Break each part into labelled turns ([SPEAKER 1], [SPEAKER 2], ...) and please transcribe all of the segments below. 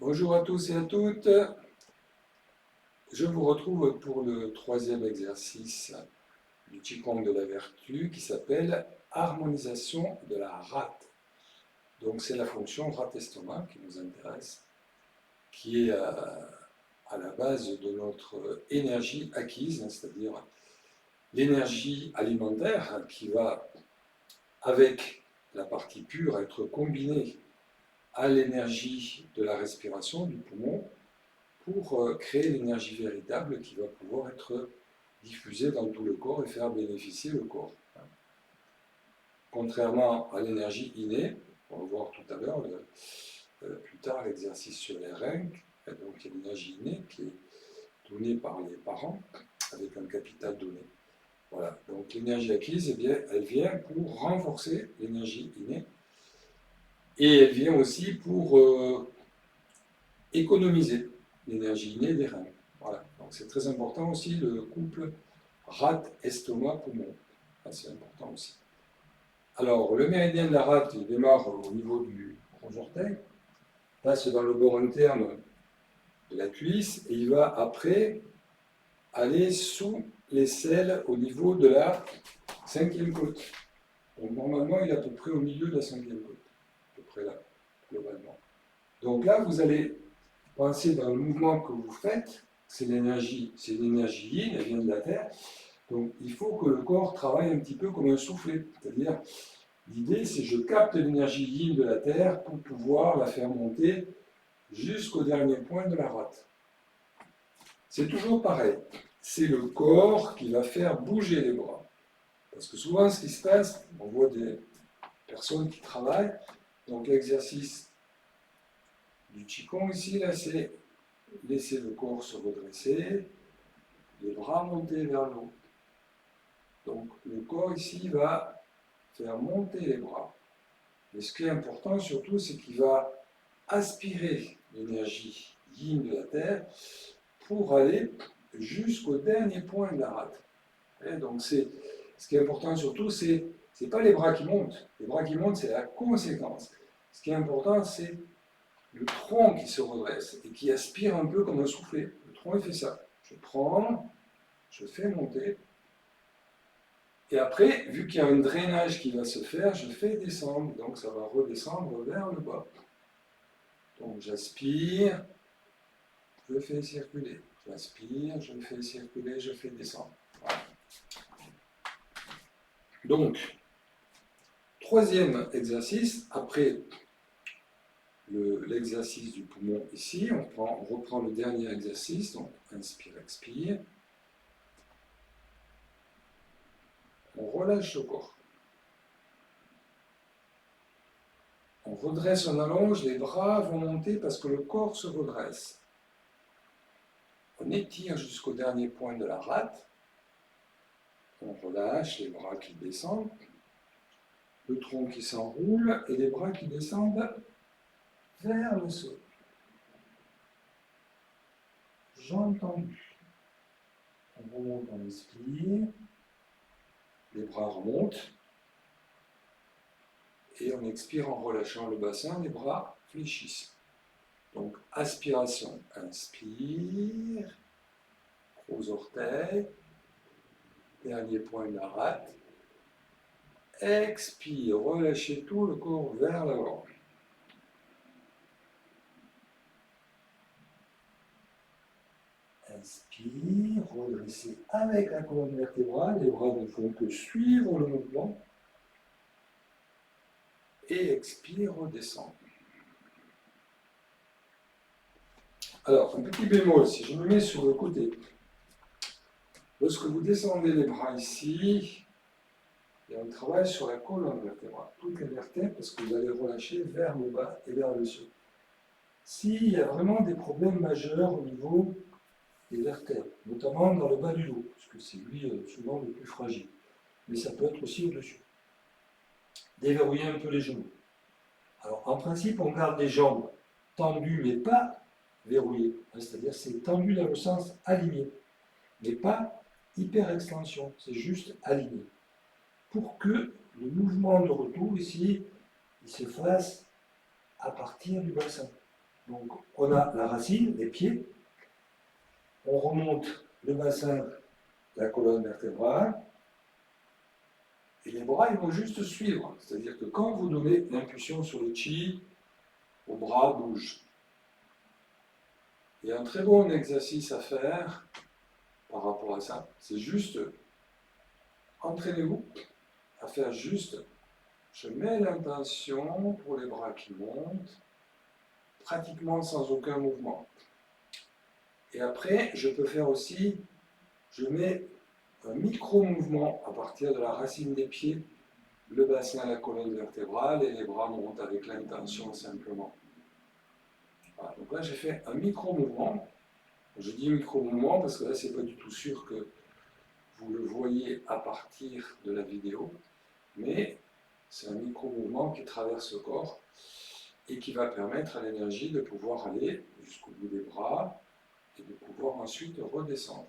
[SPEAKER 1] Bonjour à tous et à toutes. Je vous retrouve pour le troisième exercice du Qigong de la vertu qui s'appelle harmonisation de la rate. Donc c'est la fonction rate-estomac qui nous intéresse, qui est à la base de notre énergie acquise, c'est-à-dire l'énergie alimentaire qui va avec la partie pure être combinée à l'énergie de la respiration du poumon pour créer l'énergie véritable qui va pouvoir être diffusée dans tout le corps et faire bénéficier le corps. Contrairement à l'énergie innée, on va voir tout à l'heure, plus tard, l'exercice sur les reins, donc il y a l'énergie innée qui est donnée par les parents avec un capital donné. Voilà, donc l'énergie acquise, eh bien, elle vient pour renforcer l'énergie innée et elle vient aussi pour économiser l'énergie innée des reins. Voilà, donc c'est très important aussi le couple rate, estomac, poumon. C'est important aussi. Alors, le méridien de la rate, il démarre au niveau du gros orteil, passe dans le bord interne de la cuisse et il va après aller sous l'aisselle au niveau de la cinquième côte. Donc normalement, il est à peu près au milieu de la cinquième côte, à peu près là, globalement. Donc là, vous allez penser dans le mouvement que vous faites, c'est l'énergie yin, elle vient de la terre. Donc il faut que le corps travaille un petit peu comme un soufflet. C'est-à-dire, l'idée c'est je capte l'énergie yin de la terre pour pouvoir la faire monter jusqu'au dernier point de la rate. C'est toujours pareil. C'est le corps qui va faire bouger les bras. Parce que souvent ce qui se passe, on voit des personnes qui travaillent, donc l'exercice du Qigong ici, là, c'est laisser le corps se redresser, les bras monter vers le haut. Donc le corps ici va faire monter les bras. Mais ce qui est important surtout, c'est qu'il va aspirer l'énergie yin de la terre pour aller jusqu'au dernier point de la rate. Et donc ce qui est important surtout, c'est pas les bras qui montent. Les bras qui montent, c'est la conséquence. Ce qui est important, c'est le tronc qui se redresse et qui aspire un peu comme un soufflet. Le tronc, il fait ça. Je prends, je fais monter. Et après, vu qu'il y a un drainage qui va se faire, je fais descendre. Donc ça va redescendre vers le bas. Donc j'aspire, je fais circuler. J'aspire, je fais circuler, je fais descendre. Voilà. Donc, troisième exercice, après l'exercice du poumon ici, on reprend le dernier exercice, donc inspire, expire. On relâche le corps. On redresse, on allonge, les bras vont monter parce que le corps se redresse. On étire jusqu'au dernier point de la rate. On relâche les bras qui descendent, le tronc qui s'enroule et les bras qui descendent vers le sol. Jambes tendues. On remonte, on inspire. Les bras remontent. Et on expire en relâchant le bassin, les bras fléchissent. Donc, aspiration, inspire, gros orteils, dernier point de la rate. Expire, relâchez tout le corps vers l'avant. Inspire, redressez avec la colonne vertébrale, les bras ne font que suivre le mouvement. Et expire, redescendre. Alors, un petit bémol, si je me mets sur le côté, lorsque vous descendez les bras ici, il y a un travail sur la colonne vertébrale, toutes les vertèbres, parce que vous allez relâcher vers le bas et vers le sol. S'il y a vraiment des problèmes majeurs au niveau des vertèbres, notamment dans le bas du dos, parce que c'est lui souvent le plus fragile, mais ça peut être aussi au-dessus. Déverrouiller un peu les genoux. Alors, en principe, on garde les jambes tendues, mais pas verrouillées. C'est-à-dire, c'est tendu dans le sens aligné, mais pas hyper-extension, c'est juste aligné. Pour que le mouvement de retour ici, il se fasse à partir du bassin. Donc, on a la racine, les pieds. On remonte le bassin, la colonne vertébrale. Et les bras, ils vont juste suivre. C'est-à-dire que quand vous donnez l'impulsion sur le chi, vos bras bougent. Il y a un très bon exercice à faire par rapport à ça. C'est juste, entraînez-vous à faire juste, je mets l'intention pour les bras qui montent, pratiquement sans aucun mouvement. Et après, je peux faire aussi, je mets un micro-mouvement à partir de la racine des pieds, le bassin, la colonne vertébrale, et les bras montent avec l'intention simplement. Voilà, donc là, j'ai fait un micro-mouvement. Je dis micro-mouvement parce que là, c'est pas du tout sûr que vous le voyez à partir de la vidéo, mais c'est un micro-mouvement qui traverse le corps et qui va permettre à l'énergie de pouvoir aller jusqu'au bout des bras et de pouvoir ensuite redescendre.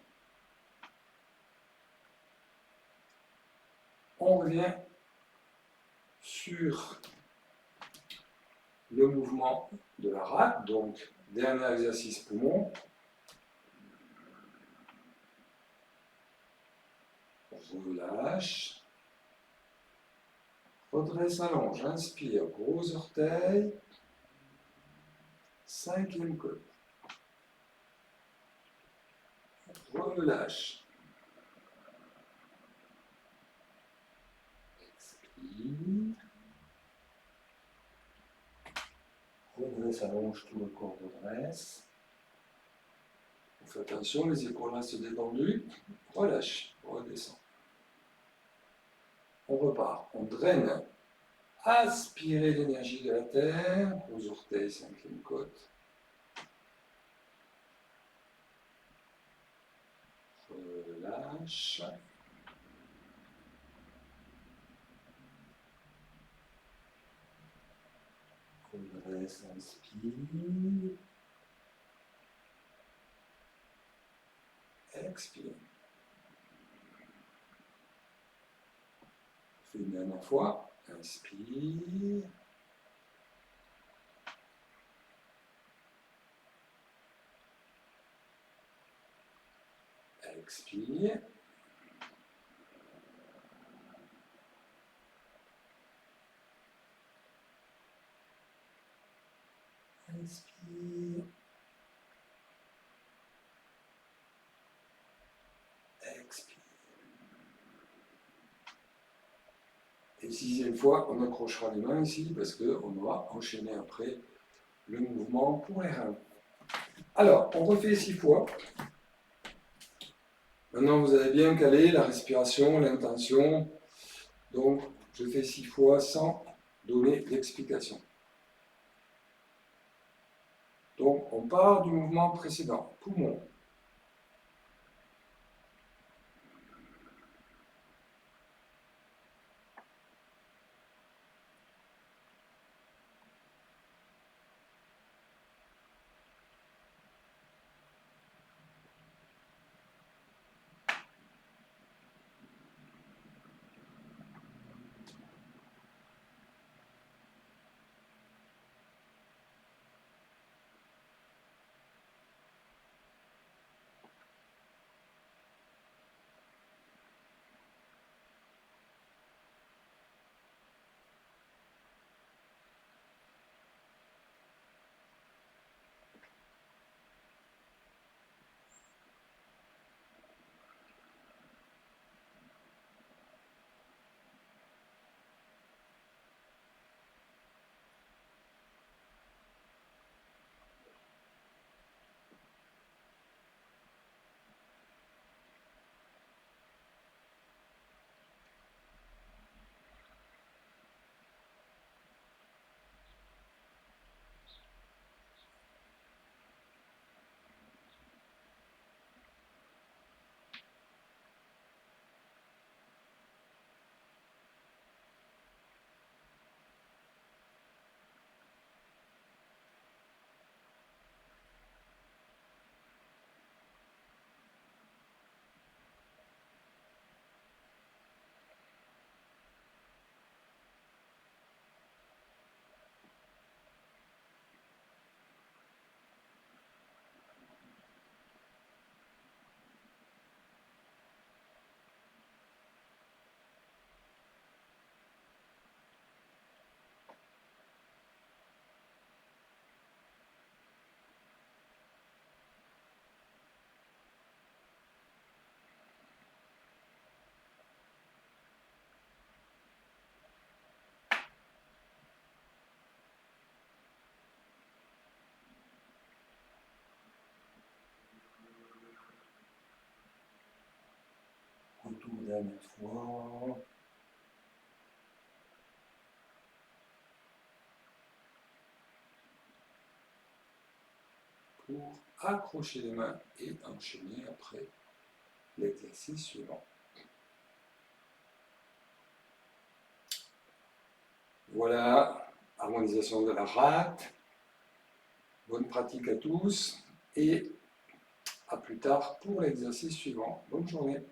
[SPEAKER 1] On revient sur le mouvement de la rate, donc dernier exercice poumon. Relâche. Redresse, allonge, inspire, gros orteil. 5e côte. Relâche. Expire. Redresse, allonge, tout le corps redresse. On fait attention, les épaules restent détendues. Relâche, redescend. On repart, on draine. Aspirez l'énergie de la terre, aux orteils, 5e côte. Relâche. Redresse, inspire. Expire. On fait une dernière fois. Inspire. Expire. Inspire. Expire. Et 6e fois, on accrochera les mains ici parce qu'on va enchaîner après le mouvement pour les reins. Alors, on refait 6 fois. Maintenant, vous avez bien calé la respiration, l'intention. Donc, je fais 6 fois sans donner d'explication. Donc, on part du mouvement précédent. Poumon. Une dernière fois. Pour accrocher les mains et enchaîner après l'exercice suivant. Voilà, harmonisation de la rate. Bonne pratique à tous et à plus tard pour l'exercice suivant. Bonne journée.